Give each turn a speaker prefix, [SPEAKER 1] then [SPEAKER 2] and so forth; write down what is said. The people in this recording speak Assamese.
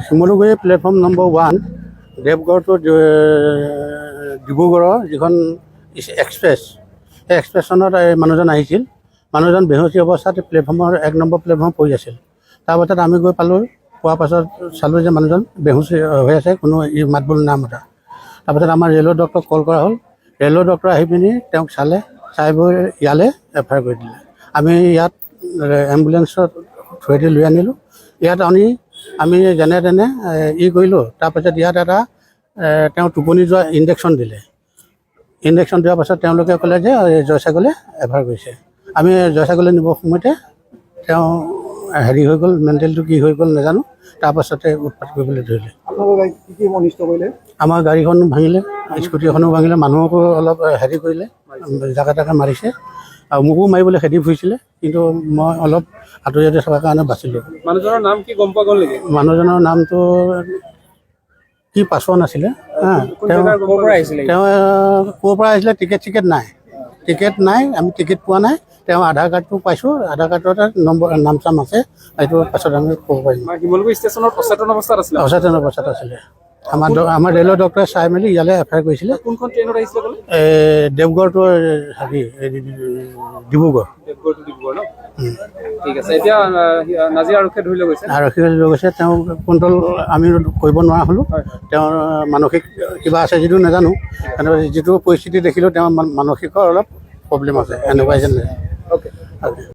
[SPEAKER 1] Simaluguri platform number 1 Deogarh two ডিব্ৰুগড়ৰ যিখন এক্সপ্ৰেছ সেই এক্সপ্ৰেছখনত মানুহজন আহিছিল। মানুহজন বেহুচি অৱস্থাত প্লেটফৰ্মৰ 1 নম্বৰ প্লেটফৰ্ম পৰি আছিল। তাৰপাছত আমি গৈ পালোঁ, পোৱাৰ পাছত চালোঁ যে মানুহজন বেহুচি হৈ আছে, কোনো মাত বোল নাই মতা। তাৰপাছত আমাৰ ৰেলৰ ডক্টৰক কল কৰা হ'ল। ৰেলৰ ডক্টৰ আহি পিনি তেওঁক চাই বৈ ইয়ালৈ ৰেফাৰ কৰি দিলে। আমি ইয়াত এম্বুলেঞ্চত থৈ লৈ আনিলোঁ। ইয়াত আমি যেনে তেনে কৰিলোঁ। তাৰপাছত ইয়াত এটা তেওঁ টোপনি যোৱা ইনজেকশ্যন দিলে। ইনজেকশ্যন দিয়াৰ পাছত তেওঁলোকে ক'লে যে জয়সাগৰলৈ ৰেফাৰ কৰিছে। আমি জয়সাগৰলৈ নিবৰ সময়তে তেওঁ হৈ গ'ল, মেণ্টেলটো কি হৈ গ'ল নাজানো। তাৰপাছতে উৎপাত কৰিবলৈ ধৰিলে। আমাৰ গাড়ীখন ভাঙিলে, স্কুটি এখনো ভাঙিলে, মানুহকো অলপ কৰিলে, জাকে তাকে মাৰিছে আৰু মোকো মাৰিবলৈ খেদি ফুৰিছিলে। কিন্তু মই অলপ আঁতৰি থকাৰ কাৰণে বাচিলোঁ।
[SPEAKER 2] মানুহজনৰ নাম কি গম পোৱা গ'ল নেকি?
[SPEAKER 1] মানুহজনৰ নামটো কি পাছোৱা নাছিলে। তেওঁ ক'ৰ পৰা আহিছিলে টিকেট নাই, আমি টিকেট পোৱা নাই। তেওঁ আধাৰ কাৰ্ডটো পাইছোঁ, আধাৰ কাৰ্ডত নাম চাম আছে, এইটো পাছত আমি ক'ব পাৰিম।
[SPEAKER 2] শিমলুগুৰি ষ্টেচনত অচেতন অৱস্থাত
[SPEAKER 1] আছিলে। আমাৰ ৰেলৰ ডক্টৰে চাই মেলি ইয়ালৈ এফআইআৰ কৰিছিলে।
[SPEAKER 2] কোনখন ট্ৰেইনত আহিছিলে বোলে?
[SPEAKER 1] দেৱগড় টু ডিব্ৰুগড়।
[SPEAKER 2] ন? ঠিক আছে। এতিয়া নাজিৰা আৰক্ষীয়ে ধৰি লৈ গৈছে।
[SPEAKER 1] তেওঁ কণ্ট্ৰল আমি কৰিব নোৱাৰা হ'লোঁ। তেওঁৰ মানসিক কিবা আছে যদিও নাজানো, যিটো পৰিস্থিতি দেখিলোঁ তেওঁৰ মানসিকৰ অলপ প্ৰব্লেম আছে, এনেকুৱাই যেন।